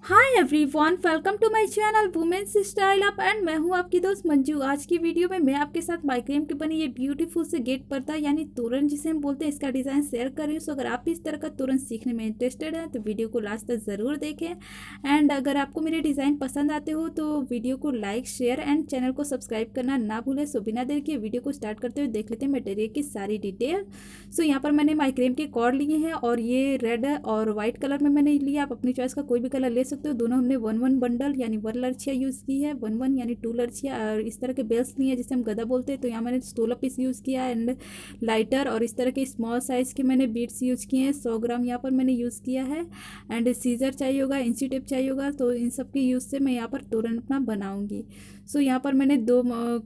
Hi everyone, welcome to my channel women's style up and मैं हूं आपकी दोस्त मंजू। आज की वीडियो में मैं आपके साथ माइक्रेम की बनी ये ब्यूटीफुल से गेट पर्दा यानी तोरण जिसे हम बोलते हैं, इसका डिज़ाइन शेयर कर रही हूँ। सो अगर आप इस तरह का तोरण सीखने में इंटरेस्टेड हैं तो वीडियो को लास्ट तक ज़रूर देखें। एंड अगर आपको मेरे डिज़ाइन पसंद आते हो तो वीडियो को लाइक शेयर एंड चैनल को सब्सक्राइब करना ना भूलें। सो बिना देर के वीडियो को स्टार्ट करते हुए देख लेते हैं मटेरियल की सारी डिटेल। सो यहाँ पर मैंने माइक्रेम के कॉर्ड लिए हैं और ये रेड और वाइट कलर में मैंने लिया। आप अपनी चॉइस का कोई भी कलर ले सकते हो। दोनों हमने वन वन बंडल यानी वन लड़छियाँ यूज़ की है, वन वन यानी टू लड़छियाँ, और इस तरह के बेल्स लिए हैं जिसे हम गदा बोलते हैं। तो यहाँ मैंने 16 पीस यूज़ किया एंड लाइटर और इस तरह के स्मॉल साइज़ के मैंने बीड्स यूज़ किए हैं। 100 ग्राम यहाँ पर मैंने यूज़ किया है एंड सीजर चाहिए होगा, इंची टेप चाहिए होगा। तो इन सब के यूज़ से मैं यहाँ पर तोरण अपना बनाऊँगी। सो यहाँ पर मैंने दो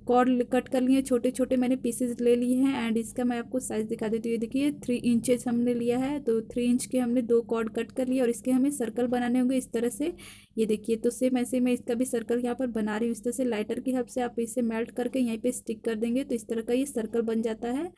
कॉर्ड कट कर लिए, छोटे छोटे मैंने पीसेज ले लिए हैं एंड इसका मैं आपको साइज़ दिखा देती हूँ। देखिए 3 इंचेस हमने लिया है, तो 3 इंच के हमने दो कॉर्ड कट कर लिए और इसके हमें सर्कल बनाने होंगे इस तरह से। ये देखिए, तो सेम ऐसे मैं इसका भी सर्कल यहाँ पर बना रही हूँ। इस तरह से लाइटर की हेल्प से आप इसे मेल्ट करके यहीं पे स्टिक कर देंगे तो इस तरह का ये सर्कल बन जाता है।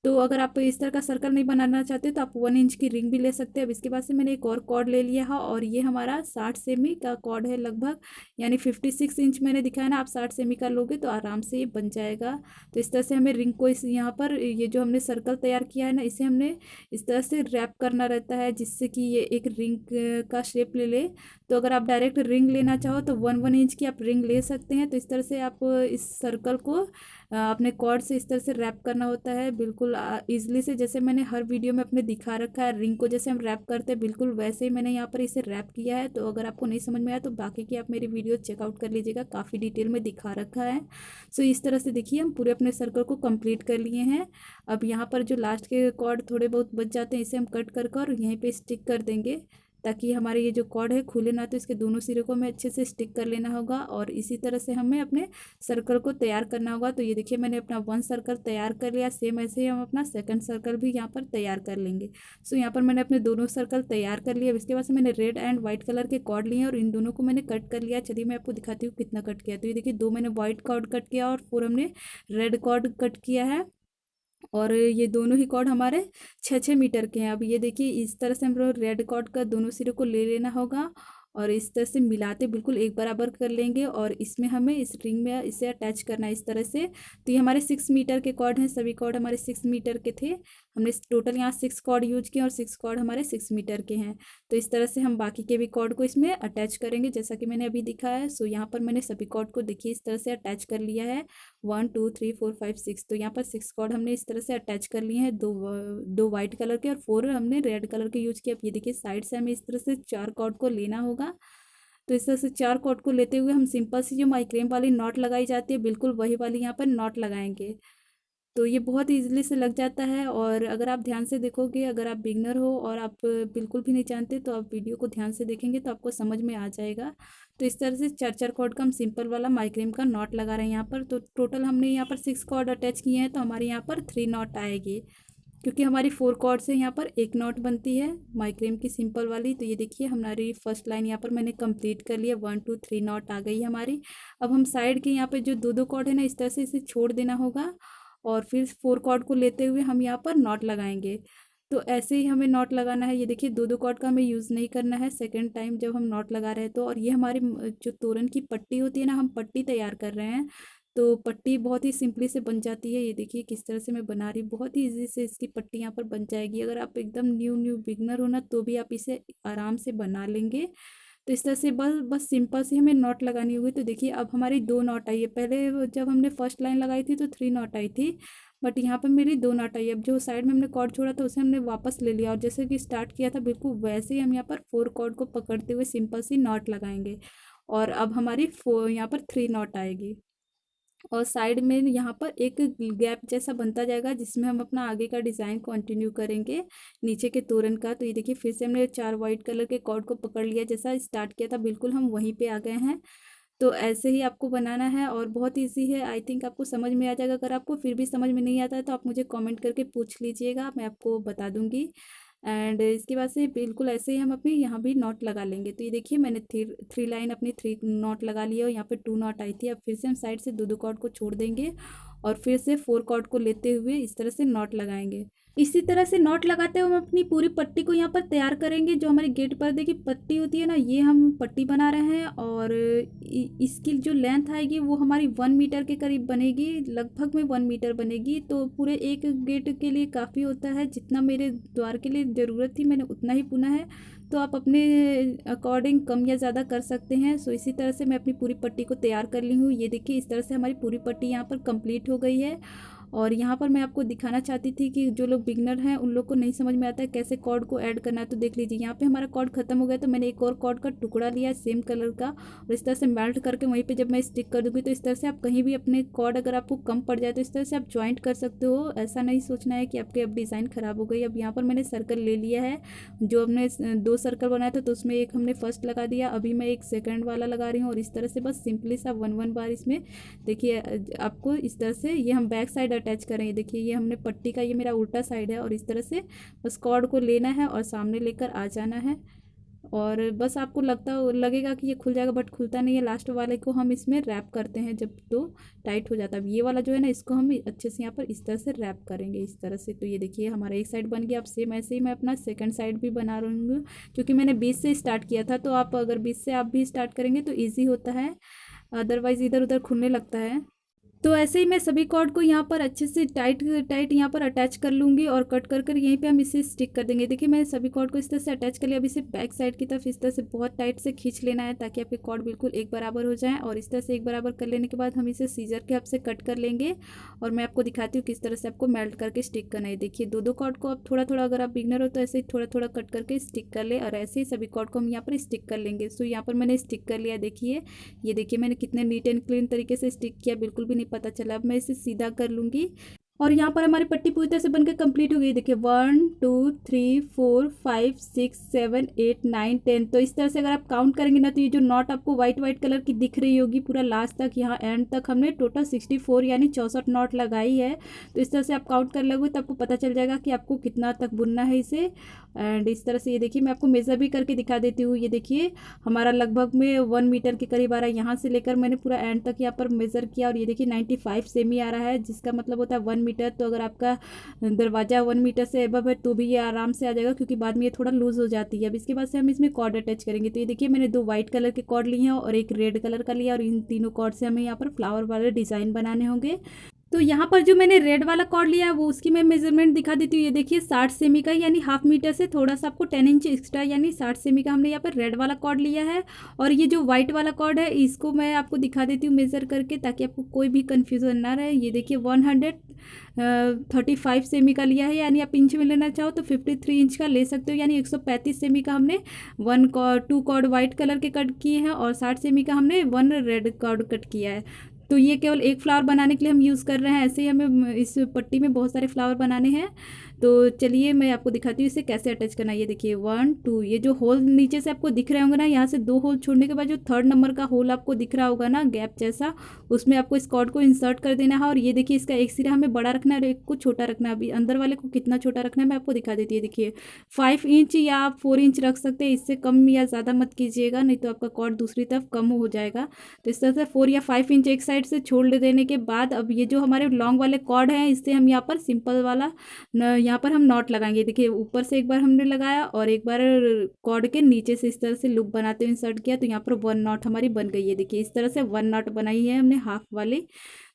तो अगर आप इस तरह का सर्कल नहीं बनाना चाहते तो आप 1 इंच की रिंग भी ले सकते हैं। अब इसके बाद से मैंने एक और कॉर्ड ले लिया है और ये हमारा 60 सेमी का कॉर्ड है लगभग, यानी 56 इंच मैंने दिखाया ना। आप 60 सेमी का लोगे तो आराम से ये बन जाएगा। तो इस तरह से हमें रिंग को इस यहाँ पर ये जो हमने सर्कल तैयार किया है ना, इसे हमने इस तरह से रैप करना रहता है जिससे कि ये एक रिंग का शेप ले ले। तो अगर आप डायरेक्ट रिंग लेना चाहो तो 1 इंच की आप रिंग ले सकते हैं। तो इस तरह से आप इस सर्कल को अपने कॉर्ड से इस तरह से रैप करना होता है बिल्कुल ईजिली से, जैसे मैंने हर वीडियो में अपने दिखा रखा है। रिंग को जैसे हम रैप करते हैं बिल्कुल वैसे ही मैंने यहाँ पर इसे रैप किया है। तो अगर आपको नहीं समझ में आया तो बाकी की आप मेरी वीडियो चेकआउट कर लीजिएगा, काफ़ी डिटेल में दिखा रखा है। सो इस तरह से देखिए हम पूरे अपने सर्कल को कंप्लीट कर लिए हैं। अब यहाँ पर जो लास्ट के कॉर्ड थोड़े बहुत बच जाते हैं इसे हम कट कर कर यहीं पर स्टिक कर देंगे ताकि हमारे ये जो कॉर्ड है खुले ना। तो इसके दोनों सिरे को हमें अच्छे से स्टिक कर लेना होगा और इसी तरह से हमें अपने सर्कल को तैयार करना होगा। तो ये देखिए मैंने अपना 1 सर्कल तैयार कर लिया। सेम ऐसे ही हम अपना सेकंड सर्कल भी यहाँ पर तैयार कर लेंगे। सो यहाँ पर मैंने अपने दोनों सर्कल तैयार कर लिया। अब इसके बाद से मैंने रेड एंड वाइट कलर के कॉर्ड लिए और इन दोनों को मैंने कट कर लिया। चलिए मैं आपको दिखाती हूँ कितना कट किया। तो ये देखिए 2 मैंने वाइट कॉर्ड कट किया और 4 हमने रेड कॉर्ड कट किया है और ये दोनों ही कॉर्ड हमारे 6-6 मीटर के हैं। अब ये देखिए इस तरह से हम लोग रेड कॉर्ड का दोनों सिरे को ले लेना होगा और इस तरह से मिलाते बिल्कुल एक बराबर कर लेंगे और इसमें हमें इस रिंग में इसे अटैच करना है इस तरह से। तो ये हमारे 6 मीटर के कॉर्ड हैं, सभी कॉर्ड हमारे 6 मीटर के थे। हमने टोटल यहाँ 6 कॉर्ड यूज किए और 6 कॉर्ड हमारे 6 मीटर के हैं। तो इस तरह से हम बाकी के भी कॉर्ड को इसमें अटैच करेंगे जैसा कि मैंने अभी दिखाया है। सो यहाँ पर मैंने सभी कॉर्ड को देखिए इस तरह से अटैच कर लिया है। 1 2 3 4 5 6, तो यहाँ पर 6 कॉर्ड हमने इस तरह से अटैच कर लिए हैं। दो वाइट कलर के और 4 हमने रेड कलर के यूज किए। अब ये देखिए साइड से हमें इस तरह से 4 कॉर्ड को लेना होगा। तो इस तरह से 4 कॉर्ड को लेते हुए हम सिंपल सी जो माइक्रेम वाली नॉट लगाई जाती है बिल्कुल वही वाली यहाँ पर नॉट लगाएंगे। तो ये बहुत ईजिली से लग जाता है और अगर आप ध्यान से देखोगे, अगर आप बिगनर हो और आप बिल्कुल भी नहीं जानते तो आप वीडियो को ध्यान से देखेंगे तो आपको समझ में आ जाएगा। तो इस तरह से 4-4 कॉर्ड का हम सिंपल वाला माइक्रेम का नॉट लगा रहे हैं यहाँ पर। तो टोटल हमने यहाँ पर 6 कॉर्ड अटैच किए हैं तो हमारे यहाँ पर 3 नॉट आएगी, क्योंकि हमारी 4 कॉर्ड से यहाँ पर एक नॉट बनती है माइक्रेम की सिंपल वाली। तो ये देखिए हमारी फर्स्ट लाइन यहाँ पर मैंने कंप्लीट कर लिया, 1 2 3 नॉट आ गई हमारी। अब हम साइड के यहाँ पे जो दो दो कॉर्ड है ना इस तरह से इसे छोड़ देना होगा और फिर 4 कॉर्ड को लेते हुए हम यहाँ पर नॉट लगाएंगे। तो ऐसे ही हमें नॉट लगाना है। ये देखिए दो दो कॉर्ड का हमें यूज़ नहीं करना है सेकंड टाइम जब हम नॉट लगा रहे हैं तो। और ये हमारी जो तोरण की पट्टी होती है ना, हम पट्टी तैयार कर रहे हैं तो पट्टी बहुत ही सिंपली से बन जाती है। ये देखिए किस तरह से मैं बना रही हूँ, बहुत ही ईजी से इसकी पट्टी यहाँ पर बन जाएगी। अगर आप एकदम न्यू न्यू बिगनर हो ना तो भी आप इसे आराम से बना लेंगे। तो इस तरह से बस बस सिंपल सी हमें नॉट लगानी होगी। तो देखिए अब हमारी 2 नॉट आई है। पहले जब हमने फर्स्ट लाइन लगाई थी तो 3 नॉट आई थी, बट यहाँ पर मेरी 2 नॉट आई है। अब जो साइड में हमने कॉर्ड छोड़ा था उसे हमने वापस ले लिया और जैसे कि स्टार्ट किया था बिल्कुल वैसे ही हम यहाँ पर 4 कॉर्ड को पकड़ते हुए सिंपल सी नॉट लगाएंगे और अब हमारी 4 यहाँ पर 3 नॉट आएगी और साइड में यहाँ पर एक गैप जैसा बनता जाएगा जिसमें हम अपना आगे का डिज़ाइन कंटिन्यू करेंगे नीचे के तोरण का। तो ये देखिए फिर से हमने 4 वाइट कलर के कॉर्ड को पकड़ लिया, जैसा स्टार्ट किया था बिल्कुल हम वहीं पे आ गए हैं। तो ऐसे ही आपको बनाना है और बहुत इजी है। आई थिंक आपको समझ में आ जाएगा। अगर आपको फिर भी समझ में नहीं आता है तो आप मुझे कमेंट करके पूछ लीजिएगा, मैं आपको बता दूंगी। एंड इसके बाद से बिल्कुल ऐसे ही हम अपनी यहाँ भी नॉट लगा लेंगे। तो ये देखिए मैंने थ्री लाइन अपनी 3 नॉट लगा लिया और यहाँ पे 2 नॉट आई थी। अब फिर से हम साइड से दो दो कॉर्ड को छोड़ देंगे और फिर से 4 कॉर्ड को लेते हुए इस तरह से नॉट लगाएंगे। इसी तरह से नॉट लगाते हुए हम अपनी पूरी पट्टी को यहाँ पर तैयार करेंगे। जो हमारी गेट पर्दे की पट्टी होती है ना, ये हम पट्टी बना रहे हैं और इसकी जो लेंथ आएगी वो हमारी 1 मीटर के करीब बनेगी, लगभग में 1 मीटर बनेगी। तो पूरे एक गेट के लिए काफ़ी होता है, जितना मेरे द्वार के लिए ज़रूरत थी मैंने उतना ही बुना है। तो आप अपने अकॉर्डिंग कम या ज़्यादा कर सकते हैं। सो इसी तरह से मैं अपनी पूरी पट्टी को तैयार कर ली हूँ। ये देखिए इस तरह से हमारी पूरी पट्टी यहाँ पर कंप्लीट हो गई है। और यहाँ पर मैं आपको दिखाना चाहती थी कि जो लोग बिगनर हैं उन लोग को नहीं समझ में आता है कैसे कॉर्ड को ऐड करना है। तो देख लीजिए यहाँ पे हमारा कॉर्ड खत्म हो गया, तो मैंने एक और कॉर्ड का टुकड़ा लिया सेम कलर का और इस तरह से मेल्ट करके वहीं पे जब मैं स्टिक कर दूँगी तो इस तरह से आप कहीं भी अपने कॉर्ड अगर आपको कम पड़ जाए तो इस तरह से आप ज्वाइंट कर सकते हो। ऐसा नहीं सोचना है कि आपके अब डिज़ाइन ख़राब हो गई। अब यहाँ पर मैंने सर्कल ले लिया है, जो हमने 2 सर्कल बनाया था तो उसमें एक हमने फर्स्ट लगा दिया, अभी मैं एक सेकेंड वाला लगा रही हूँ। और इस तरह से बस सिंपली सा 1 बार इसमें देखिए आपको इस तरह से ये हम बैक साइड अटैच करेंगे। देखिए ये हमने पट्टी का ये मेरा उल्टा साइड है और इस तरह से बस कॉर्ड को लेना है और सामने लेकर आ जाना है। और बस आपको लगेगा कि ये खुल जाएगा, बट खुलता नहीं है। लास्ट वाले को हम इसमें रैप करते हैं जब तो टाइट हो जाता है। ये वाला जो है ना, इसको हम अच्छे से यहाँ पर इस तरह से रैप करेंगे इस तरह से। तो ये देखिए हमारा एक साइड बन गया। अब सेम ऐसे ही मैं अपना सेकंड साइड भी बना रही हूँ, क्योंकि मैंने 20 से स्टार्ट किया था। तो आप अगर 20 से आप भी स्टार्ट करेंगे तो ईजी होता है, अदरवाइज़ इधर उधर खुलने लगता है। तो ऐसे ही मैं सभी कॉर्ड को यहाँ पर अच्छे से टाइट यहाँ पर अटैच कर लूँगी और कट कर कर यहीं पे हम इसे स्टिक कर देंगे। देखिए मैंने सभी कॉर्ड को इस तरह से अटैच कर लिया। अब इसे बैक साइड की तरफ इस तरह से बहुत टाइट से खींच लेना है ताकि आपके कॉर्ड बिल्कुल एक बराबर हो जाए। और इस तरह से एक बराबर कर लेने के बाद हम इसे सीजर के हेल्प से कट कर लेंगे और मैं आपको दिखाती हूँ किस तरह से आपको मेल्ट करके स्टिक करना है। देखिए दो कॉर्ड को आप थोड़ा थोड़ा, अगर आप बिगनर हो तो ऐसे ही थोड़ा थोड़ा कट करके स्टिक कर ले और ऐसे ही सभी कॉर्ड को हम यहाँ पर स्टिक कर लेंगे। सो यहाँ पर मैंने स्टिक कर लिया। देखिए ये देखिए मैंने कितने नीट एंड क्लीन तरीके से स्टिक किया, बिल्कुल भी नहीं पता चला। अब मैं इसे सीधा कर लूँगी और यहाँ पर हमारी पट्टी पूरी तरह से बनकर कंप्लीट हो गई। देखिए 1 2 3 4 5 6 7 8 9 10। तो इस तरह से अगर आप काउंट करेंगे ना, तो ये जो नॉट आपको वाइट कलर की दिख रही होगी पूरा लास्ट तक, यहाँ एंड तक हमने टोटल 64 यानी 64 नॉट लगाई है। तो इस तरह से आप काउंट कर लोगे तो आपको पता चल जाएगा कि आपको कितना तक बुनना है इसे। एंड इस तरह से ये देखिए मैं आपको मेज़र भी करके दिखा देती हूँ। ये देखिए हमारा लगभग में 1 मीटर के करीब आ रहा है। यहाँ से लेकर मैंने पूरा एंड तक यहाँ पर मेज़र किया और ये देखिए 95 सेमी आ रहा है, जिसका मतलब होता है 1 मीटर। तो अगर आपका दरवाज़ा 1 मीटर से एबव है तो भी ये आराम से आ जाएगा, क्योंकि बाद में ये थोड़ा लूज़ हो जाती है। अब इसके बाद से हम इसमें कॉर्ड अटैच करेंगे। तो ये देखिए मैंने 2 वाइट कलर के कॉर्ड लिए हैं और एक रेड कलर का लिया और इन तीनों कॉर्ड से हमें यहाँ पर फ्लावर वाले डिज़ाइन बनाने होंगे। तो यहाँ पर जो मैंने रेड वाला कॉर्ड लिया है वो उसकी मैं मेजरमेंट दिखा देती हूँ। ये देखिए 60 सेमी का, यानी हाफ मीटर से थोड़ा सा आपको 10 इंच एक्स्ट्रा यानी 60 सेमी का हमने यहाँ पर रेड वाला कॉर्ड लिया है। और ये जो वाइट वाला कॉर्ड है इसको मैं आपको दिखा देती हूँ मेज़र करके, ताकि आपको कोई भी कन्फ्यूज़न ना रहे। ये देखिए 135 सेमी का लिया है, यानी आप इंच में लेना चाहो तो 53 इंच का ले सकते हो, यानी 135 सेमी का हमने 2 कॉर्ड वाइट कलर के कट किए हैं और 60 सेमी का हमने 1 रेड कॉर्ड कट किया है। तो ये केवल एक फ्लावर बनाने के लिए हम यूज़ कर रहे हैं। ऐसे ही हमें इस पट्टी में बहुत सारे फ्लावर बनाने हैं। तो चलिए मैं आपको दिखाती हूँ इसे कैसे अटैच करना है। ये देखिए 1 2, ये जो होल नीचे से आपको दिख रहे होंगे ना, यहाँ से 2 होल छोड़ने के बाद जो 3rd नंबर का होल आपको दिख रहा होगा ना गैप जैसा, उसमें आपको इस कॉर्ड को इंसर्ट कर देना है। और ये देखिए इसका एक सिरा हमें बड़ा रखना है और एक को छोटा रखना है। अभी अंदर वाले को कितना छोटा रखना है मैं आपको दिखा देती है। देखिए 5 इंच या आप 4 इंच रख सकते हैं, इससे कम या ज़्यादा मत कीजिएगा, नहीं तो आपका कॉर्ड दूसरी तरफ कम हो जाएगा। तो इस तरह से 4 या 5 इंच एक साइड से छोड़ देने के बाद अब ये जो हमारे लॉन्ग वाले कॉर्ड हैं इससे हम यहाँ पर सिंपल वाला यहाँ पर हम नॉट लगाएंगे। देखिए ऊपर से एक बार हमने लगाया और एक बार कॉर्ड के नीचे से इस तरह से लूप बनाते हुए इंसर्ट किया, तो यहाँ पर 1 नॉट हमारी बन गई है। देखिए इस तरह से 1 नॉट बनाई है हमने हाफ वाली।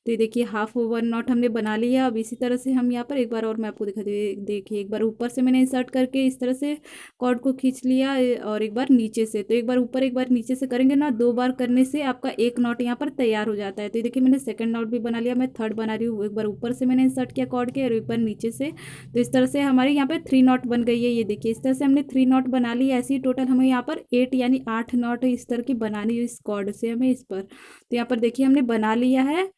तो ये देखिए हाफ 1 नॉट हमने बना लिया। अब इसी तरह से हम यहाँ पर एक बार और मैं आपको दिखा देखिए एक बार ऊपर से मैंने इंसर्ट करके इस तरह से कॉर्ड को खींच लिया और एक बार नीचे से। तो एक बार ऊपर एक बार नीचे से करेंगे ना, 2 बार करने से आपका एक नॉट यहाँ पर तैयार हो जाता है। तो ये देखिए मैंने सेकंड नॉट भी बना लिया, मैं थर्ड बना रही हूँ। एक बार ऊपर से मैंने इंसर्ट किया कॉर्ड के और एक बार नीचे से। तो इस तरह से हमारे यहाँ पर 3 नॉट बन गई है। ये देखिए इस तरह से हमने 3 नॉट बना ली। ऐसे ही टोटल हमें यहाँ पर 8 यानी 8 नॉट इस तरह की बनानी है इस कॉर्ड से हमें इस पर। तो यहाँ पर देखिए हमने बना लिया है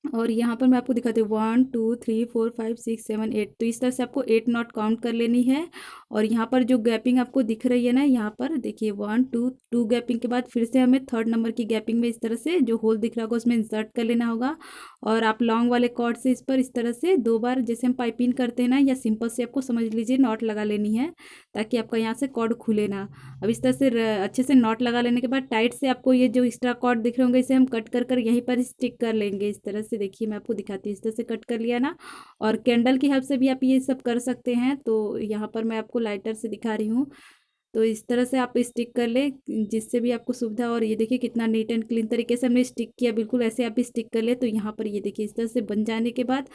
और यहाँ पर मैं आपको दिखाती हूँ 1 2 3 4 5 6 7 8। तो इस तरह से आपको 8 नॉट काउंट कर लेनी है। और यहाँ पर जो गैपिंग आपको दिख रही है ना, यहाँ पर देखिए 1 2 गैपिंग के बाद फिर से हमें 3rd नंबर की गैपिंग में इस तरह से जो होल दिख रहा होगा उसमें इंसर्ट कर लेना होगा। और आप लॉन्ग वाले कॉर्ड से इस पर इस तरह से 2 बार, जैसे हम पाइपिंग करते हैं ना, या सिंपल से आपको समझ लीजिए नॉट लगा लेनी है, ताकि आपका यहाँ से कॉर्ड खुले ना। अब इस तरह से अच्छे से नॉट लगा लेने के बाद टाइट से आपको ये जो एक्स्ट्रा कॉर्ड दिख रहे होंगे इसे हम कट कर कर यहीं पर स्टिक कर लेंगे इस तरह से। से देखिए मैं आपको दिखाती हूँ, इस तरह से कट कर लिया ना। और कैंडल की हेल्प से भी आप ये सब कर सकते हैं। तो यहाँ पर मैं आपको लाइटर से दिखा रही हूँ। तो इस तरह से आप स्टिक कर ले, जिससे भी आपको सुविधा। और ये देखिए कितना नीट एंड क्लीन तरीके से हमने स्टिक किया, बिल्कुल ऐसे आप स्टिक कर ले। तो यहाँ पर ये देखिए इस तरह से बन जाने के बाद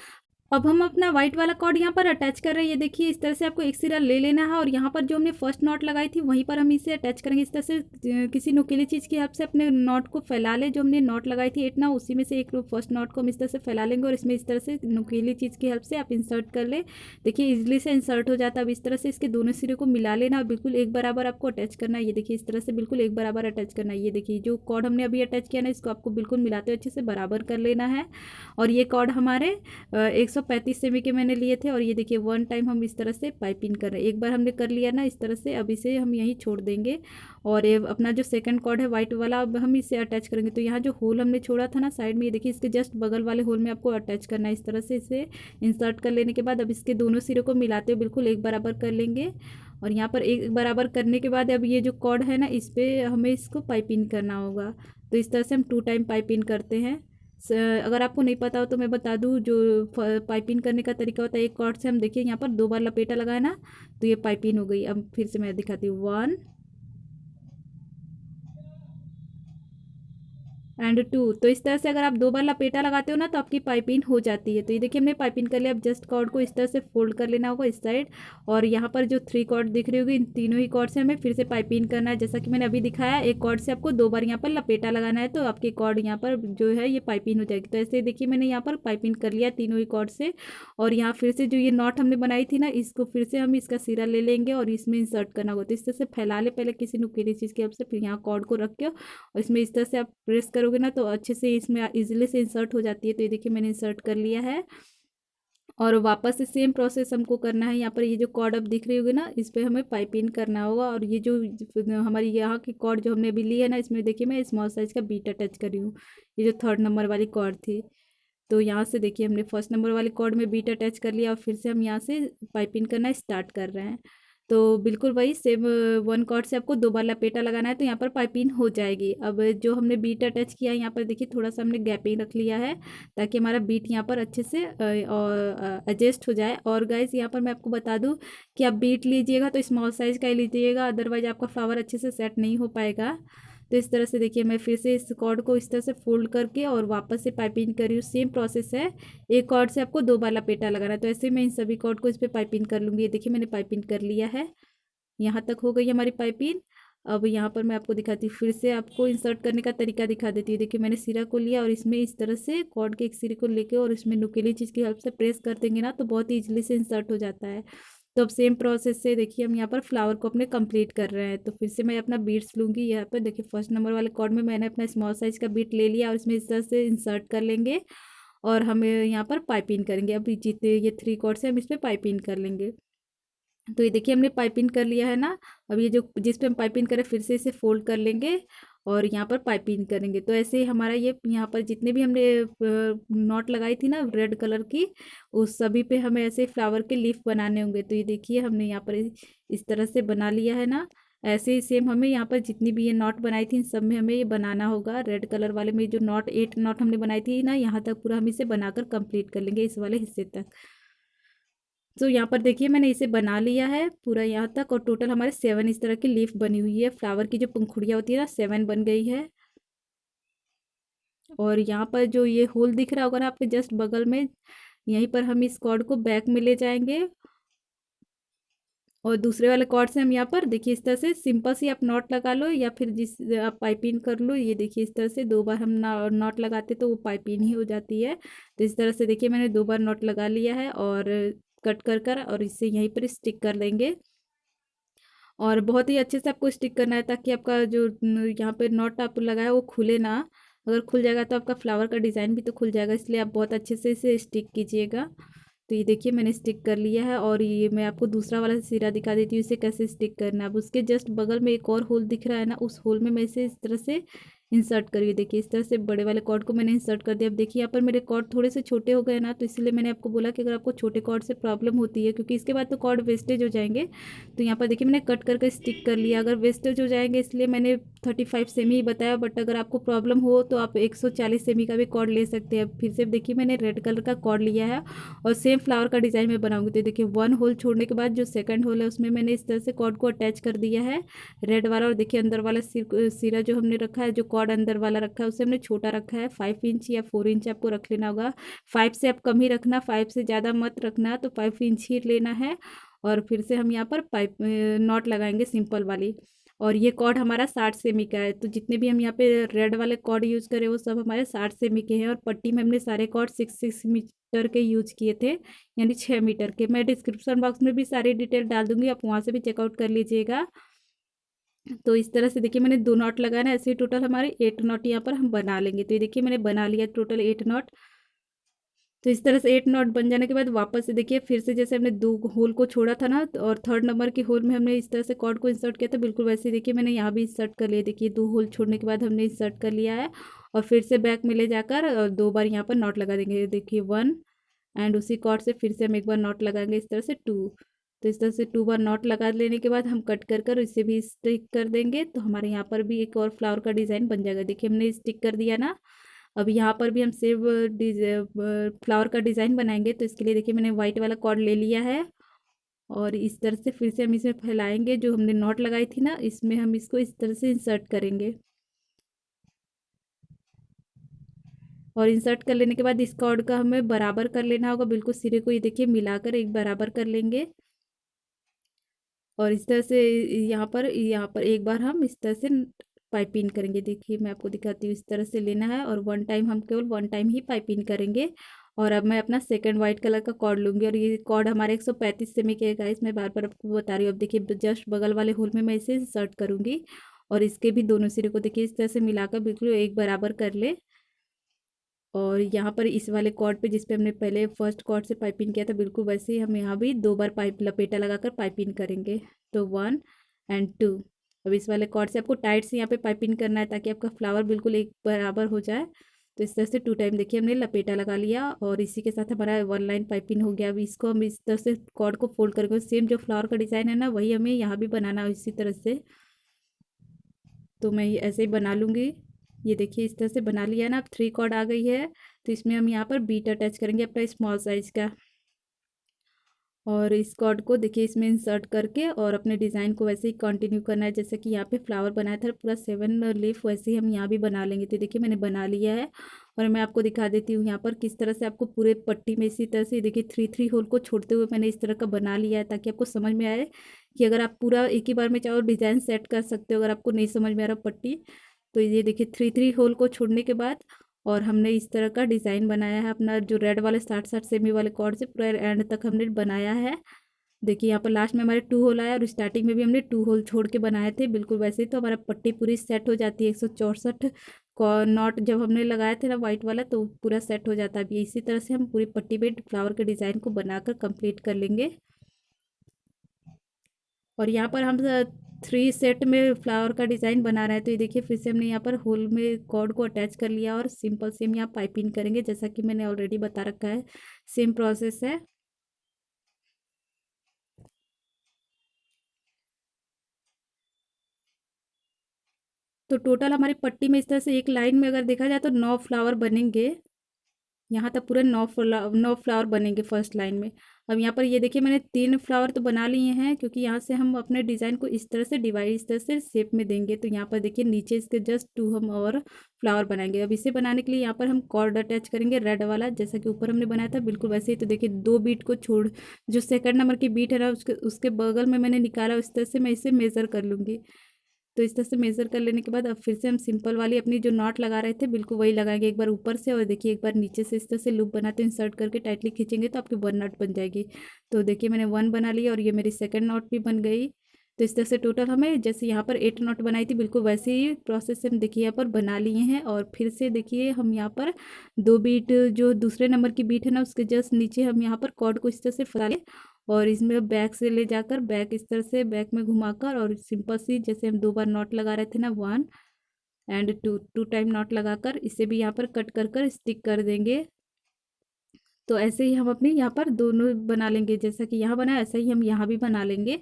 अब हम अपना व्हाइट वाला कॉर्ड यहाँ पर अटैच कर रहे हैं। ये देखिए इस तरह से आपको एक सिरा ले लेना है और यहाँ पर जो हमने फर्स्ट नॉट लगाई थी वहीं पर हम इसे अटैच करेंगे। इस तरह से किसी नुकीली चीज़ की हेल्प से अपने नॉट को फैला ले। जो हमने नॉट लगाई थी 8 ना, उसी में से एक फर्स्ट नॉट को हम इस तरह से फैला लेंगे और इसमें इस तरह से नुकीली चीज़ की हेल्प से आप इंसर्ट कर ले। देखिए इजिली से इंसर्ट हो जाता है। अब इस तरह से इसके दोनों सिरे को मिला लेना और बिल्कुल एक बराबर आपको अटैच करना है। ये देखिए इस तरह से बिल्कुल एक बराबर अटैच करना है। ये देखिए जो कॉर्ड हमने अभी अटैच किया ना, इसको आपको बिल्कुल मिलाते हुए अच्छे से बराबर कर लेना है। और ये कॉर्ड हमारे 135 सेमी के मैंने लिए थे। और ये देखिए 1 टाइम हम इस तरह से पाइपिंग कर रहे हैं। एक बार हमने कर लिया ना इस तरह से, अब इसे हम यहीं छोड़ देंगे। और ये अपना जो सेकंड कॉर्ड है वाइट वाला, अब हम इसे अटैच करेंगे। तो यहाँ जो होल हमने छोड़ा था ना साइड में, ये देखिए इसके जस्ट बगल वाले होल में आपको अटैच करना है। इस तरह से इसे इंसर्ट कर लेने के बाद अब इसके दोनों सिरों को मिलाते हुए बिल्कुल एक बराबर कर लेंगे। और यहाँ पर एक बराबर करने के बाद अब ये जो कॉर्ड है ना, इस पर हमें इसको पाइपिंग करना होगा। तो इस तरह से हम 2 टाइम पाइपिंग करते हैं। अगर आपको नहीं पता हो तो मैं बता दूं, जो पाइपिंग करने का तरीका होता है, एक कॉर्ड से हम देखिए यहाँ पर 2 बार लपेटा लगाया ना, तो ये पाइपिंग हो गई। अब फिर से मैं दिखाती हूँ 1 एंड 2। तो इस तरह से अगर आप 2 बार लपेटा लगाते हो ना, तो आपकी पाइपिंग हो जाती है। तो ये देखिए हमने पाइपिंग कर लिया। अब जस्ट कॉर्ड को इस तरह से फोल्ड कर लेना होगा इस साइड। और यहाँ पर जो 3 कॉर्ड दिख रही होगी, इन तीनों ही कॉर्ड से हमें फिर से पाइपिंग करना है। जैसा कि मैंने अभी दिखाया, एक कॉर्ड से आपको 2 बार यहाँ पर लपेटा लगाना है, तो आपकी कॉर्ड यहाँ पर जो है ये पाइपिंग हो जाएगी। तो ऐसे देखिए मैंने यहाँ पर पाइपिंग कर लिया तीनों ही कॉर्ड से। और यहाँ फिर से जो ये नॉट हमने बनाई थी ना, इसको फिर से हम इसका सिरा ले लेंगे और इसमें इंसर्ट करना होगा। तो इस तरह से फैला ले पहले किसी नुकीली चीज़ की हेल्प से, फिर यहाँ कॉर्ड को रख के और इसमें इस तरह से आप प्रेस करोगे ना, तो अच्छे से इसमें इजीली से इंसर्ट हो जाती है। तो ये देखिए मैंने इंसर्ट कर लिया है। और वापस से सेम प्रोसेस हमको करना है। यहाँ पर ये जो कॉर्ड अब दिख रही होगी ना, इस पर हमें पाइपिंग करना होगा। और ये जो हमारी यहाँ की कॉर्ड जो हमने अभी ली है ना, इसमें देखिए मैं स्मॉल साइज़ का बीट अटैच कर रही हूँ। ये जो 3rd नंबर वाली कॉर्ड थी, तो यहाँ से देखिए हमने 1st नंबर वाली कॉर्ड में बीट अटैच कर लिया और फिर से हम यहाँ से पाइपिंग करना स्टार्ट कर रहे हैं। तो बिल्कुल वही सेम 1 कॉर्ड से आपको 2 बार लपेटा लगाना है, तो यहाँ पर पाइपिंग हो जाएगी। अब जो हमने बीट अटैच किया है, यहाँ पर देखिए थोड़ा सा हमने गैपिंग रख लिया है, ताकि हमारा बीट यहाँ पर अच्छे से एडजस्ट हो जाए। और गाइस यहाँ पर मैं आपको बता दूँ कि आप बीट लीजिएगा तो स्मॉल साइज़ का ही लीजिएगा, अदरवाइज आपका फ्लावर अच्छे से सेट नहीं हो पाएगा। तो इस तरह से देखिए मैं फिर से इस कॉर्ड को इस तरह से फोल्ड करके और वापस से पाइपिंग कर रही हूँ। सेम प्रोसेस है, एक कॉर्ड से आपको 2 बार लपेटा लगाना है। तो ऐसे मैं इन सभी कॉर्ड को इस पर पाइपिंग कर लूँगी। ये देखिए मैंने पाइपिंग कर लिया है, यहाँ तक हो गई हमारी पाइपिंग। अब यहाँ पर मैं आपको दिखाती हूँ, फिर से आपको इंसर्ट करने का तरीका दिखा देती हूँ। देखिए मैंने सिरा को लिया और इसमें इस तरह से कॉर्ड के एक सिरे को लेके और इसमें नुकीली चीज़ की हेल्प से प्रेस कर देंगे ना, तो बहुत ही ईजिली से इंसर्ट हो जाता है। तो अब सेम प्रोसेस से देखिए हम यहाँ पर फ्लावर को अपने कंप्लीट कर रहे हैं। तो फिर से मैं अपना बीट्स लूँगी। यहाँ पर देखिए 1st नंबर वाले कॉर्ड में मैंने अपना स्मॉल साइज़ का बीट ले लिया और इसमें इस तरह से इंसर्ट कर लेंगे और हमें यहाँ पर पाइपिंग करेंगे। अब जितने ये 3 कॉर्ड से हम इस पर पाइपिंग कर लेंगे। तो ये देखिए हमने पाइपिंग कर लिया है ना। अब ये जो जिस पे हम पाइपिंग करें, फिर से इसे फोल्ड कर लेंगे और यहाँ पर पाइपिंग करेंगे। तो ऐसे ही हमारा ये यहाँ पर जितने भी हमने नॉट लगाई थी ना रेड कलर की, उस सभी पे हमें ऐसे फ्लावर के लीफ बनाने होंगे। तो ये देखिए हमने यहाँ पर इस तरह से बना लिया है ना। ऐसे ही सेम हमें यहाँ पर जितनी भी ये नॉट बनाई थी, इन सब में हमें ये बनाना होगा। रेड कलर वाले में जो 8 नॉट हमने बनाई थी ना, यहाँ तक पूरा हम इसे बनाकर कंप्लीट कर लेंगे, इस वाले हिस्से तक। तो यहाँ पर देखिए मैंने इसे बना लिया है पूरा यहाँ तक, और टोटल हमारे 7 इस तरह की लीफ बनी हुई है। फ्लावर की जो पंखुड़ियाँ होती है ना, 7 बन गई है। और यहाँ पर जो ये होल दिख रहा होगा ना आपके जस्ट बगल में, यहीं पर हम इस कॉर्ड को बैक में ले जाएंगे और दूसरे वाले कॉर्ड से हम यहाँ पर देखिए इस तरह से सिंपल सी आप नॉट लगा लो, या फिर जिस आप पाइपिंग कर लो। ये देखिए इस तरह से 2 बार हम नॉट लगाते तो वो पाइपिंग ही हो जाती है। तो इस तरह से देखिए मैंने 2 बार नॉट लगा लिया है और कट कर और इसे यहीं पर स्टिक कर लेंगे। और बहुत ही अच्छे से आपको स्टिक करना है, ताकि आपका जो यहाँ पे नॉट आप लगाया वो खुले ना। अगर खुल जाएगा तो आपका फ्लावर का डिज़ाइन भी तो खुल जाएगा, इसलिए आप बहुत अच्छे से इसे स्टिक कीजिएगा। तो ये देखिए मैंने स्टिक कर लिया है। और ये मैं आपको दूसरा वाला सिरा दिखा देती हूँ, इसे कैसे स्टिक करना है। अब उसके जस्ट बगल में एक और होल दिख रहा है ना, उस होल में मैं इसे इस तरह से इंसर्ट करिए। देखिए इस तरह से बड़े वाले कॉर्ड को मैंने इंसर्ट कर दिया। अब देखिए यहाँ पर मेरे कॉर्ड थोड़े से छोटे हो गए ना, तो इसलिए मैंने आपको बोला कि अगर आपको छोटे कॉर्ड से प्रॉब्लम होती है, क्योंकि इसके बाद तो कॉर्ड वेस्टेज हो जाएंगे, तो यहाँ पर देखिए मैंने कट करके स्टिक कर लिया। अगर वेस्टेज हो जाएंगे इसलिए मैंने 35 सेमी ही बताया, बट अगर आपको प्रॉब्लम हो तो आप 140 सेमी का भी कॉर्ड ले सकते हैं। फिर से देखिए मैंने रेड कलर का कॉर्ड लिया है और सेम फ्लावर का डिज़ाइन मैं बनाऊंगी। तो देखिए 1 होल छोड़ने के बाद जो सेकंड होल है उसमें मैंने इस तरह से कॉर्ड को अटैच कर दिया है रेड वाला। और देखिए अंदर वाला सिरा जो हमने रखा है, जो कॉर्ड अंदर वाला रखा है उसे हमने छोटा रखा है, 5 इंच या 4 इंच आपको रख लेना होगा। 5 से आप कम ही रखना, 5 से ज़्यादा मत रखना, तो 5 इंच ही लेना है। और फिर से हम यहाँ पर पाइप नॉट लगाएंगे सिंपल वाली। और ये कॉर्ड हमारा 60 सेमी का है, तो जितने भी हम यहाँ पे रेड वाले कॉर्ड यूज़ करें वो सब हमारे 60 सेमी के हैं। और पट्टी में हमने सारे कॉर्ड 6 मीटर के यूज किए थे, यानी 6 मीटर के। मैं डिस्क्रिप्शन बॉक्स में भी सारी डिटेल डाल दूंगी, आप वहाँ से भी चेकआउट कर लीजिएगा। तो इस तरह से देखिए मैंने 2 नॉट लगाया ना, ऐसे टोटल हमारे 8 नॉट यहाँ पर हम बना लेंगे। तो ये देखिए मैंने बना लिया टोटल 8 नॉट। तो इस तरह से 8 नॉट बन जाने के बाद वापस से देखिए फिर से जैसे हमने 2 होल को छोड़ा था ना, और थर्ड नंबर की होल में हमने इस तरह से कॉर्ड को इंसर्ट किया था, बिल्कुल वैसे ही देखिए मैंने यहाँ भी इंसर्ट कर लिया। देखिए 2 होल छोड़ने के बाद हमने इंसर्ट कर लिया है और फिर से बैक में ले जाकर 2 बार यहाँ पर नॉट लगा देंगे। देखिए 1, एंड उसी कॉर्ड से फिर से हम एक बार नॉट लगाएंगे इस तरह से 2। तो इस तरह से 2 बार नॉट लगा लेने के बाद हम कट कर इसे भी स्टिक कर देंगे, तो हमारे यहाँ पर भी एक और फ्लावर का डिज़ाइन बन जाएगा। देखिए हमने स्टिक कर दिया ना। अब यहाँ पर भी हम सेव फ्लावर का डिज़ाइन बनाएंगे, तो इसके लिए देखिए मैंने वाइट वाला कॉर्ड ले लिया है और इस तरह से फिर से हम इसमें फैलाएंगे। जो हमने नॉट लगाई थी ना, इसमें हम इसको इस तरह से इंसर्ट करेंगे। और इंसर्ट कर लेने के बाद इस कॉर्ड का हमें बराबर कर लेना होगा, बिल्कुल सिरे को ये देखिए मिलाकर एक बराबर कर लेंगे। और इस तरह से यहाँ पर एक बार हम इस तरह से पाइपिंग करेंगे। देखिए मैं आपको दिखाती हूँ, इस तरह से लेना है और 1 टाइम, हम केवल 1 टाइम ही पाइपिंग करेंगे। और अब मैं अपना सेकंड वाइट कलर का कॉर्ड लूँगी, और ये कॉर्ड हमारे 135 सेमी के गाइस, मैं बार बार आपको बता रही हूँ। अब देखिए जस्ट बगल वाले होल में मैं इसे इंसर्ट करूँगी और इसके भी दोनों सिरे को देखिए इस तरह से मिलाकर बिल्कुल एक बराबर कर ले। और यहाँ पर इस वाले कॉर्ड पे जिस पे हमने पहले फर्स्ट कॉर्ड से पाइपिंग किया था, बिल्कुल वैसे ही हम यहाँ भी 2 बार पाइप लपेटा लगाकर पाइपिंग करेंगे। तो 1 एंड 2। अब इस वाले कॉर्ड से आपको टाइट से यहाँ पे पाइपिंग करना है ताकि आपका फ्लावर बिल्कुल एक बराबर हो जाए। तो इस तरह से 2 टाइम देखिए हमने लपेटा लगा लिया और इसी के साथ हमारा 1 लाइन पाइपिंग हो गया। अब इसको हम इस तरह से कॉर्ड को फोल्ड करेंगे, सेम जो फ्लावर का डिज़ाइन है ना वही हमें यहाँ भी बनाना है इसी तरह से। तो मैं ये ऐसे ही बना लूँगी। ये देखिए इस तरह से बना लिया ना। अब 3 कॉर्ड आ गई है, तो इसमें हम यहाँ पर बीट अटैच करेंगे अपना स्मॉल साइज़ का। और इस कॉर्ड को देखिए इसमें इंसर्ट करके और अपने डिज़ाइन को वैसे ही कंटिन्यू करना है, जैसे कि यहाँ पे फ्लावर बनाया था पूरा 7 लीफ, वैसे ही हम यहाँ भी बना लेंगे। तो देखिए मैंने बना लिया है और मैं आपको दिखा देती हूँ यहाँ पर किस तरह से आपको पूरे पट्टी में इसी तरह से देखिए 3 होल को छोड़ते हुए मैंने इस तरह का बना लिया है, ताकि आपको समझ में आए कि अगर आप पूरा एक ही बार में चाहो डिज़ाइन सेट कर सकते हो। अगर आपको नहीं समझ में आ रहा पट्टी, तो ये देखिए 3 होल को छोड़ने के बाद और हमने इस तरह का डिज़ाइन बनाया है अपना, जो रेड वाले 60 सेमी वाले कॉर्ड से पूरा एंड तक हमने बनाया है। देखिए यहाँ पर लास्ट में हमारे 2 होल आया और स्टार्टिंग में भी हमने 2 होल छोड़ के बनाए थे, बिल्कुल वैसे ही। तो हमारा पट्टी पूरी सेट हो जाती है। 164 नॉट जब हमने लगाए थे ना वाइट वाला, तो पूरा सेट हो जाता है। अभी इसी तरह से हम पूरी पट्टी पे फ्लावर के डिज़ाइन को बनाकर कंप्लीट कर लेंगे। और यहाँ पर हम 3 सेट में फ्लावर का डिज़ाइन बना रहे हैं। तो ये देखिए फिर से हमने यहाँ पर होल में कॉर्ड को अटैच कर लिया और सिंपल सेम यहाँ पाइपिंग करेंगे, जैसा कि मैंने ऑलरेडी बता रखा है। सेम प्रोसेस है। तो टोटल हमारी पट्टी में इस तरह से एक लाइन में अगर देखा जाए तो 9 फ्लावर बनेंगे। यहाँ तक पूरे 9 फ्लावर बनेंगे फर्स्ट लाइन में। अब यहाँ पर ये देखिए मैंने 3 फ्लावर तो बना लिए हैं, क्योंकि यहाँ से हम अपने डिज़ाइन को इस तरह से डिवाइड इस तरह से शेप में देंगे। तो यहाँ पर देखिए नीचे इसके जस्ट 2 हम और फ्लावर बनाएंगे। अब इसे बनाने के लिए यहाँ पर हम कॉर्ड अटैच करेंगे रेड वाला, जैसा कि ऊपर हमने बनाया था बिल्कुल वैसे ही। तो देखिए 2 बीट को छोड़, जो सेकंड नंबर की बीट है ना उसके बगल में मैंने निकाला, उस तरह से मैं इसे मेज़र कर लूँगी। तो इस तरह से मेज़र कर लेने के बाद अब फिर से हम सिंपल वाली अपनी जो नॉट लगा रहे थे बिल्कुल वही लगाएंगे, एक बार ऊपर से और देखिए एक बार नीचे से। इस तरह से लूप बनाते हैं, इंसर्ट करके टाइटली खींचेंगे तो आपकी 1 नॉट बन जाएगी। तो देखिए मैंने 1 बना लिया और ये मेरी सेकंड नॉट भी बन गई। तो इस तरह से टोटल हमें जैसे यहाँ पर 8 नॉट बनाई थी, बिल्कुल वैसे ही प्रोसेस से हम देखिए यहाँ पर बना लिए हैं। और फिर से देखिए हम यहाँ पर 2 बीट, जो दूसरे नंबर की बीट है ना उसके जस्ट नीचे हम यहाँ पर कॉर्ड को इस तरह से फंसा लें और इसमें बैक से ले जाकर बैक इस तरह से बैक में घुमाकर और सिंपल सी जैसे हम 2 बार नॉट लगा रहे थे ना 1 एंड टू टाइम नॉट लगाकर इसे भी यहाँ पर कट कर कर स्टिक कर देंगे। तो ऐसे ही हम अपने यहाँ पर दोनों बना लेंगे, जैसा कि यहाँ बना ऐसा ही हम यहाँ भी बना लेंगे।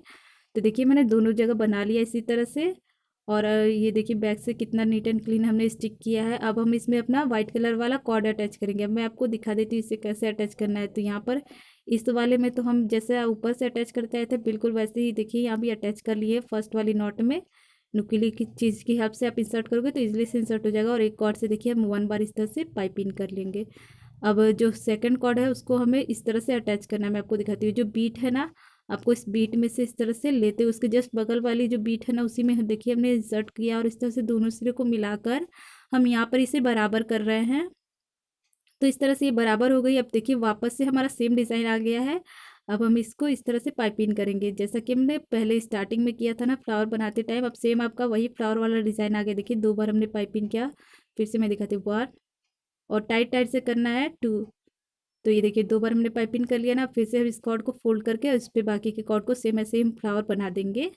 तो देखिए मैंने दोनों जगह बना लिया इसी तरह से। और ये देखिए बैक से कितना नीट एंड क्लीन हमने स्टिक किया है। अब हम इसमें अपना वाइट कलर वाला कॉर्ड अटैच करेंगे। अब मैं आपको दिखा देती हूँ इसे कैसे अटैच करना है। तो यहाँ पर इस वाले में तो हम जैसे ऊपर से अटैच करते आए थे बिल्कुल वैसे ही देखिए यहाँ भी अटैच कर लिए फर्स्ट वाली नॉट में। नुकीली की चीज़ की हेल्प से आप इंसर्ट करोगे तो इजीली से इंसर्ट हो जाएगा। और एक कॉर्ड से देखिए हम 1 बार इस तरह से पाइप इन कर लेंगे। अब जो सेकंड कॉर्ड है उसको हमें इस तरह से अटैच करना है। मैं आपको दिखाती हूँ जो बीट है ना, आपको इस बीट में से इस तरह से लेते हुए उसके जस्ट बगल वाली जो बीट है ना उसी में देखिए हमने इंसर्ट किया और इस तरह से दोनों सिरे को मिलाकर हम यहाँ पर इसे बराबर कर रहे हैं। तो इस तरह से ये बराबर हो गई। अब देखिए वापस से हमारा सेम डिज़ाइन आ गया है। अब हम इसको इस तरह से पाइपिंग करेंगे जैसा कि हमने पहले स्टार्टिंग में किया था ना फ्लावर बनाते टाइम। अब सेम आपका वही फ्लावर वाला डिज़ाइन आ गया। देखिए 2 बार हमने पाइपिंग किया। फिर से मैं दिखाती हूँ 1 और टाइट टाइट से करना है 2। तो ये देखिए 2 बार हमने पाइपिंग कर लिया ना। फिर से हम इस कॉर्ड को फोल्ड करके इस पर बाकी के कॉर्ड को सेम ऐसे हम फ्लावर बना देंगे।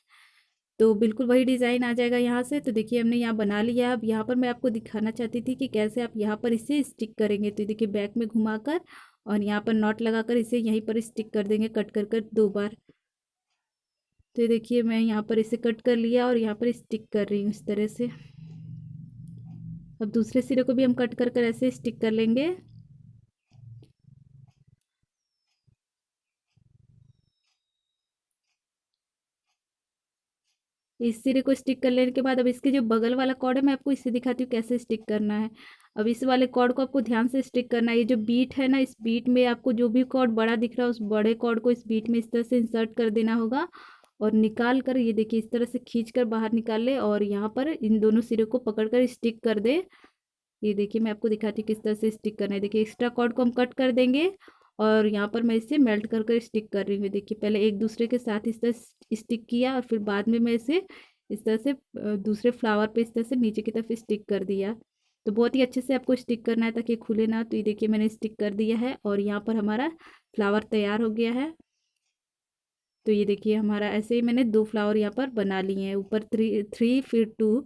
तो बिल्कुल वही डिज़ाइन आ जाएगा यहाँ से। तो देखिए हमने यहाँ बना लिया। अब यहाँ पर मैं आपको दिखाना चाहती थी कि कैसे आप यहाँ पर इसे स्टिक करेंगे। तो देखिए बैक में घुमाकर और यहाँ पर नॉट लगाकर इसे यहीं पर स्टिक कर देंगे कट कर कर 2 बार। तो देखिए मैं यहाँ पर इसे कट कर लिया और यहाँ पर स्टिक कर रही हूँ इस तरह से। अब दूसरे सिरे को भी हम कट कर कर ऐसे स्टिक कर लेंगे। इस सिरे को स्टिक कर लेने के बाद अब इसके जो बगल वाला कॉर्ड है मैं आपको इससे दिखाती हूँ कैसे स्टिक करना है। अब इस वाले कॉर्ड को आपको ध्यान से स्टिक करना है। ये जो बीट है ना इस बीट में आपको जो भी कॉर्ड बड़ा दिख रहा है उस बड़े कॉर्ड को इस बीट में इस तरह से इंसर्ट कर देना होगा और निकाल कर ये देखिए इस तरह से खींच कर बाहर निकाल ले और यहाँ पर इन दोनों सिरे को पकड़ कर स्टिक कर दे। ये देखिए मैं आपको दिखाती हूँ किस तरह से स्टिक करना है। देखिए एक्स्ट्रा कॉर्ड को हम कट कर देंगे और यहाँ पर मैं इसे मेल्ट कर कर स्टिक कर रही हूँ। देखिए पहले एक दूसरे के साथ इस तरह स्टिक किया और फिर बाद में मैं इसे इस तरह से दूसरे फ्लावर पे इस तरह से नीचे की तरफ स्टिक कर दिया। तो बहुत ही अच्छे से आपको स्टिक करना है ताकि खुले ना। तो ये देखिए मैंने स्टिक कर दिया है और यहाँ पर हमारा फ्लावर तैयार हो गया है। तो ये देखिए हमारा ऐसे ही मैंने 2 फ्लावर यहाँ पर बना लिए हैं, ऊपर 3 फिर 2।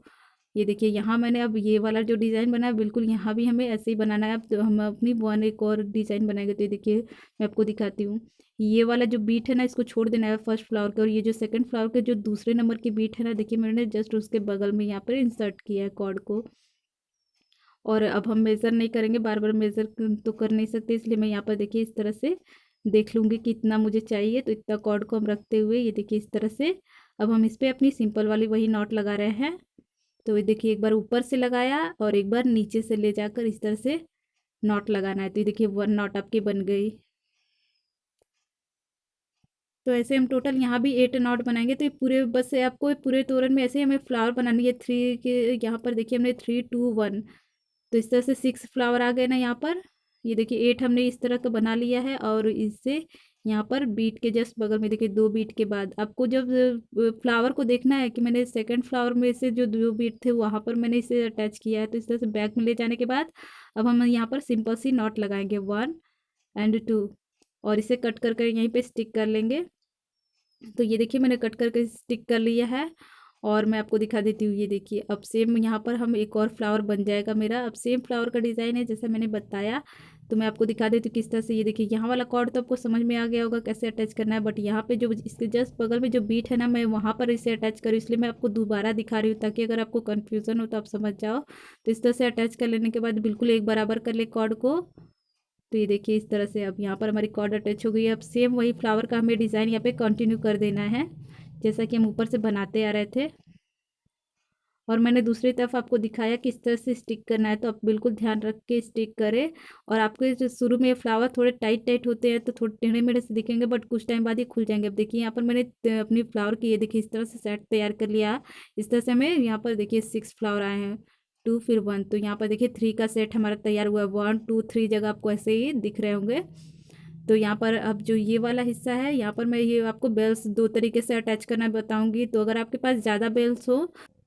ये देखिए यहाँ मैंने अब ये वाला जो डिज़ाइन बनाया बिल्कुल यहाँ भी हमें ऐसे ही बनाना है। अब तो हम अपनी 1 एक और डिज़ाइन बनाएंगे। तो ये देखिए मैं आपको दिखाती हूँ। ये वाला जो बीट है ना इसको छोड़ देना है फर्स्ट फ्लावर के और ये जो सेकंड फ्लावर के जो दूसरे नंबर की बीट है ना देखिए मैंने जस्ट उसके बगल में यहाँ पर इंसर्ट किया है कॉर्ड को। और अब हम मेज़र नहीं करेंगे, बार बार मेज़र तो कर नहीं सकते, इसलिए मैं यहाँ पर देखिए इस तरह से देख लूँगी कि इतना मुझे चाहिए। तो इतना कॉर्ड को हम रखते हुए ये देखिए इस तरह से अब हम इस पर अपनी सिंपल वाली वही नॉट लगा रहे हैं। तो ये देखिए एक बार ऊपर से लगाया और एक बार नीचे से ले जाकर इस तरह से नॉट लगाना है। तो ये देखिए 1 नॉट आपकी बन गई। तो ऐसे हम टोटल यहाँ भी 8 नॉट बनाएंगे। तो ये पूरे बस से आपको पूरे तोरण में ऐसे ही हमें फ्लावर बनानी है। 3 के यहाँ पर देखिए हमने 3 2 1 तो इस तरह से 6 फ्लावर आ गए ना यहाँ पर। ये देखिए 8 हमने इस तरह का बना लिया है और इससे यहाँ पर बीट के जस्ट बगल में देखिए 2 बीट के बाद आपको जब फ्लावर को देखना है कि मैंने सेकंड फ्लावर में से जो 2 बीट थे वहाँ पर मैंने इसे अटैच किया है। तो इस तरह से बैक में ले जाने के बाद अब हम यहाँ पर सिंपल सी नॉट लगाएंगे 1 एंड 2 और इसे कट कर कर यहीं पर स्टिक कर लेंगे। तो ये देखिए मैंने कट करके स्टिक कर लिया है और मैं आपको दिखा देती हूँ। ये देखिए अब सेम यहाँ पर हम एक और फ्लावर बन जाएगा मेरा। अब सेम फ्लावर का डिज़ाइन है जैसा मैंने बताया। तो मैं आपको दिखा देती हूँ किस तरह से। ये देखिए यहाँ वाला कॉर्ड तो आपको समझ में आ गया होगा कैसे अटैच करना है, बट यहाँ पे जो इसके जस्ट बगल में जो बीट है ना मैं वहाँ पर इसे अटैच करूँ, इसलिए मैं आपको दोबारा दिखा रही हूँ ताकि अगर आपको कन्फ्यूज़न हो तो आप समझ जाओ। तो इस तरह से अटैच कर लेने के बाद बिल्कुल एक बराबर कर ले कॉर्ड को। तो ये देखिए इस तरह से अब यहाँ पर हमारी कॉर्ड अटैच हो गई है। अब सेम वही फ्लावर का हमें डिज़ाइन यहाँ पे कंटिन्यू कर देना है जैसा कि हम ऊपर से बनाते आ रहे थे। और मैंने दूसरी तरफ आपको दिखाया किस तरह से स्टिक करना है। तो आप बिल्कुल ध्यान रख के स्टिक करें। और आपके जो शुरू में फ्लावर थोड़े टाइट टाइट होते हैं तो थोड़े टेढ़े मेढ़े से दिखेंगे, बट कुछ टाइम बाद ये खुल जाएंगे। अब देखिए यहाँ पर मैंने अपनी फ्लावर की ये देखिए इस तरह से सेट तैयार कर लिया। इस तरह से हमें यहाँ पर देखिए 6 फ्लावर आए हैं, 2 फिर 1। तो यहाँ पर देखिए 3 का सेट हमारा तैयार हुआ है। 1 2 3 जगह आपको ऐसे ही दिख रहे होंगे। तो यहाँ पर अब जो ये वाला हिस्सा है यहाँ पर मैं ये आपको बेल्स 2 तरीके से अटैच करना बताऊँगी। तो अगर आपके पास ज़्यादा बेल्स हो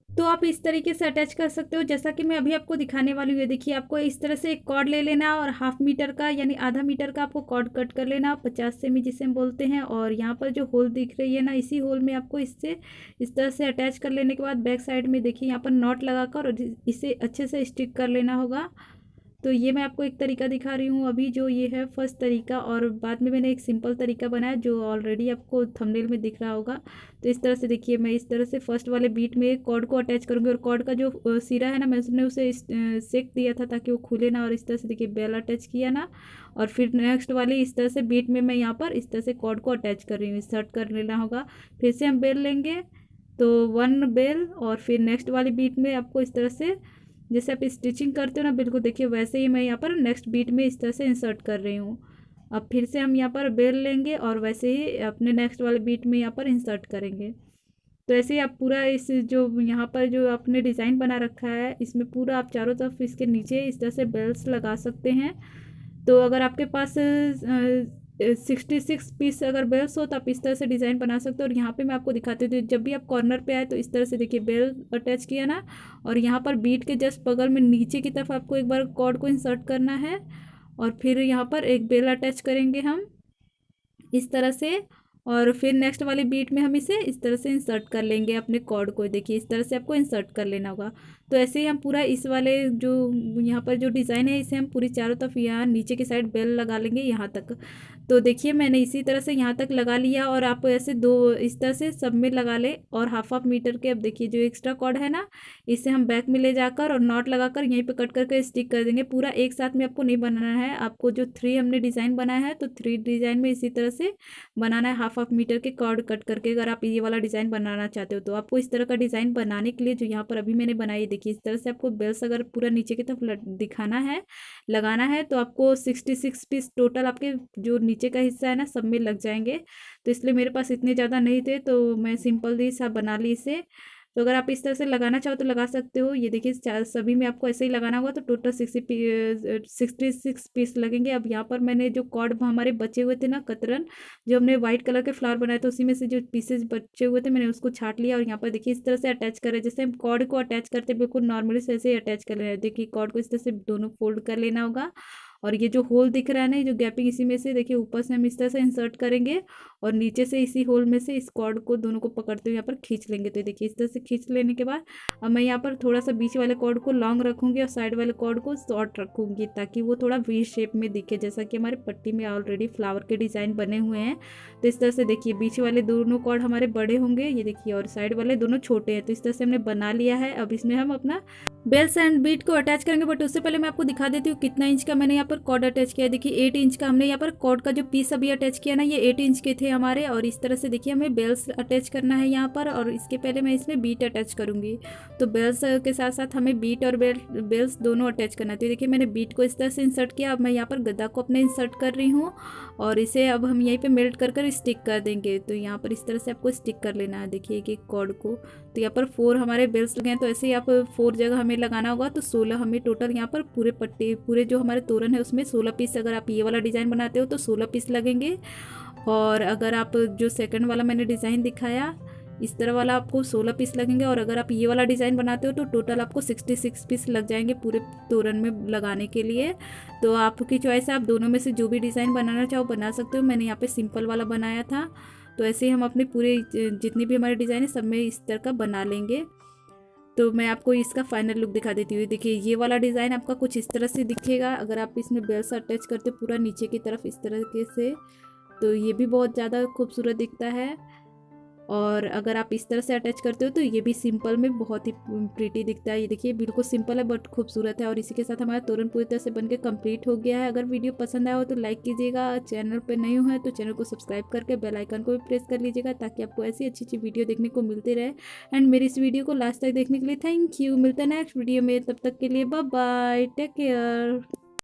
तो आप इस तरीके से अटैच कर सकते हो, जैसा कि मैं अभी आपको दिखाने वाली हूँ। देखिए, आपको इस तरह से एक कॉर्ड ले लेना और 1/2 मीटर का यानी आधा मीटर का आपको कॉर्ड कट कर लेना, 50 सेमी जिसे हम बोलते हैं। और यहाँ पर जो होल दिख रही है ना, इसी होल में आपको इससे इस तरह से अटैच कर लेने के बाद बैक साइड में देखिए यहाँ पर नॉट लगाकर और इसे अच्छे से स्टिक कर लेना होगा। तो ये मैं आपको एक तरीका दिखा रही हूँ अभी, जो ये है फर्स्ट तरीका, और बाद में मैंने एक सिंपल तरीका बनाया जो ऑलरेडी आपको थंबनेल में दिख रहा होगा। तो इस तरह से देखिए, मैं इस तरह से फर्स्ट वाले बीट में कॉर्ड को अटैच करूँगी और कॉर्ड का जो सिरा है ना, मैंने उसे सेक दिया था ताकि वो खुले ना। और इस तरह से देखिए बेल अटैच किया ना, और फिर नेक्स्ट वाली इस तरह से बीट में मैं यहाँ पर इस तरह से कॉर्ड को अटैच कर रही हूँ, इंसर्ट कर लेना होगा। फिर से हम बेल लेंगे, तो 1 बेल, और फिर नेक्स्ट वाली बीट में आपको इस तरह से जैसे आप स्टिचिंग करते हो ना, बिल्कुल देखिए वैसे ही मैं यहाँ पर नेक्स्ट बीट में इस तरह से इंसर्ट कर रही हूँ। अब फिर से हम यहाँ पर बेल लेंगे और वैसे ही अपने नेक्स्ट वाले बीट में यहाँ पर इंसर्ट करेंगे। तो ऐसे ही आप पूरा इस जो यहाँ पर जो आपने डिज़ाइन बना रखा है, इसमें पूरा आप चारों तरफ इसके नीचे इस तरह से बेल्स लगा सकते हैं। तो अगर आपके पास 66 पीस अगर बेल्स हो तो आप इस तरह से डिज़ाइन बना सकते हो। और यहाँ पे मैं आपको दिखाती हूँ, जब भी आप कॉर्नर पे आए तो इस तरह से देखिए बेल अटैच किया ना, और यहाँ पर बीट के जस्ट बगल में नीचे की तरफ आपको एक बार कॉर्ड को इंसर्ट करना है, और फिर यहाँ पर एक बेल अटैच करेंगे हम इस तरह से, और फिर नेक्स्ट वाली बीट में हम इसे इस तरह से इंसर्ट कर लेंगे अपने कॉर्ड को। देखिए इस तरह से आपको इंसर्ट कर लेना होगा। तो ऐसे ही हम पूरा इस वाले जो यहाँ पर जो डिज़ाइन है, इसे हम पूरी चारों तरफ यहाँ नीचे की साइड बेल लगा लेंगे यहाँ तक। तो देखिए मैंने इसी तरह से यहाँ तक लगा लिया, और आप ऐसे दो इस तरह से सब में लगा ले। और 1/2 मीटर के अब देखिए जो एक्स्ट्रा कॉर्ड है ना, इसे हम बैक में ले जाकर और नॉट लगाकर यहीं पे कट करके स्टिक कर देंगे। पूरा एक साथ में आपको नहीं बनाना है, आपको जो 3 हमने डिज़ाइन बनाया है तो 3 डिज़ाइन में इसी तरह से बनाना है। 1/2 मीटर के कॉर्ड कट करके अगर आप ये वाला डिज़ाइन बनाना चाहते हो तो आपको इस तरह का डिज़ाइन बनाने के लिए जो यहाँ पर अभी मैंने बनाई, देखिए इस तरह से आपको बेल्स अगर पूरा नीचे की तरफ दिखाना है, लगाना है, तो आपको 66 पीस टोटल आपके जो नीचे का हिस्सा है ना सब में लग जाएंगे। तो इसलिए मेरे पास इतने ज़्यादा नहीं थे तो मैं सिंपल ही सा बना ली इसे। तो अगर आप इस तरह से लगाना चाहो तो लगा सकते हो। ये देखिए सभी में आपको ऐसे ही लगाना होगा, तो टोटल 66 पीस लगेंगे। अब यहाँ पर मैंने जो कॉर्ड हमारे बचे हुए थे ना कतरन, जो हमने व्हाइट कलर के फ्लावर बनाए थे, उसी में से जो पीसेज बचे हुए थे मैंने उसको छाट लिया और यहाँ पर देखिए इस तरह से अटैच कर रहे हैं। जैसे हम कॉर्ड को अटैच करते हैं बिल्कुल नॉर्मली से ऐसे ही अटैच कर रहे हैं। देखिए कॉर्ड को इस तरह से दोनों फोल्ड कर लेना होगा, और ये जो होल दिख रहा है ना, ये जो गैपिंग, इसी में से देखिए ऊपर से हम इस तरह से इंसर्ट करेंगे और नीचे से इसी होल में से इस कॉर्ड को दोनों को पकड़ते हुए यहाँ पर खींच लेंगे। तो देखिए इस तरह से खींच लेने के बाद अब मैं यहाँ पर थोड़ा सा बीच वाले कॉर्ड को लॉन्ग रखूँगी और साइड वाले कॉर्ड को शॉर्ट रखूँगी, ताकि वो थोड़ा वी शेप में दिखे, जैसा कि हमारे पट्टी में ऑलरेडी फ्लावर के डिज़ाइन बने हुए हैं। तो इस तरह से देखिए बीच वाले दोनों कॉर्ड हमारे बड़े होंगे, ये देखिए, और साइड वाले दोनों छोटे हैं। तो इस तरह से हमने बना लिया है। अब इसमें हम अपना बेल्स एंड बीट को अटैच करेंगे, बट उससे पहले मैं आपको दिखा देती हूँ कितना इंच का मैंने यहाँ पर कॉर्ड अटैच किया है। देखिए 8 इंच का हमने यहाँ पर कॉर्ड का जो पीस अभी अटैच किया ना, ये 8 इंच के थे हमारे। और इस तरह से देखिए हमें बेल्स अटैच करना है यहाँ पर, और इसके पहले मैं इसमें बीट अटैच करूँगी। तो बेल्स के साथ साथ हमें बीट और बेल्स दोनों अटैच करना है। तो देखिए मैंने बीट को इस तरह से इंसर्ट किया। अब मैं यहाँ पर गद्दा को अपने इंसर्ट कर रही हूँ और इसे अब हम यहीं पे मेल्ट कर स्टिक कर देंगे। तो यहाँ पर इस तरह से आपको स्टिक कर लेना है, देखिए एक कॉर्ड को। तो यहाँ पर 4 हमारे बेल्स लगे हैं, तो ऐसे ही आप 4 जगह हमें लगाना होगा। तो 16 हमें टोटल यहाँ पर पूरे पट्टे, पूरे जो हमारे तोरण है उसमें 16 पीस, अगर आप ये वाला डिज़ाइन बनाते हो तो 16 पीस लगेंगे। और अगर आप जो सेकंड वाला मैंने डिज़ाइन दिखाया इस तरह वाला, आपको 16 पीस लगेंगे। और अगर आप ये वाला डिज़ाइन बनाते हो तो टोटल आपको 66 पीस लग जाएंगे पूरे तोरण में लगाने के लिए। तो आपकी चॉइस है, आप दोनों में से जो भी डिज़ाइन बनाना चाहो बना सकते हो। मैंने यहाँ पे सिंपल वाला बनाया था। तो ऐसे ही हम अपने पूरे जितनी भी हमारे डिज़ाइन है सब में इस तरह का बना लेंगे। तो मैं आपको इसका फाइनल लुक दिखा देती हूँ। देखिए ये वाला डिज़ाइन आपका कुछ इस तरह से दिखेगा अगर आप इसमें बेल्स अटैच करते पूरा नीचे की तरफ इस तरीके से, तो ये भी बहुत ज़्यादा खूबसूरत दिखता है। और अगर आप इस तरह से अटैच करते हो तो ये भी सिंपल में बहुत ही प्रीटी दिखता है। ये देखिए बिल्कुल सिंपल है बट खूबसूरत है। और इसी के साथ हमारा तोरण पूरी तरह से बनके कंप्लीट हो गया है। अगर वीडियो पसंद आया हो तो लाइक कीजिएगा, चैनल पे नए हो हैं तो चैनल को सब्सक्राइब करके बेल आइकन को भी प्रेस कर लीजिएगा, ताकि आपको ऐसी अच्छी अच्छी वीडियो देखने को मिलती रहे। एंड मेरी इस वीडियो को लास्ट तक देखने के लिए थैंक यू। मिलते हैं नेक्स्ट वीडियो में, तब तक के लिए बाय बाय, टेक केयर।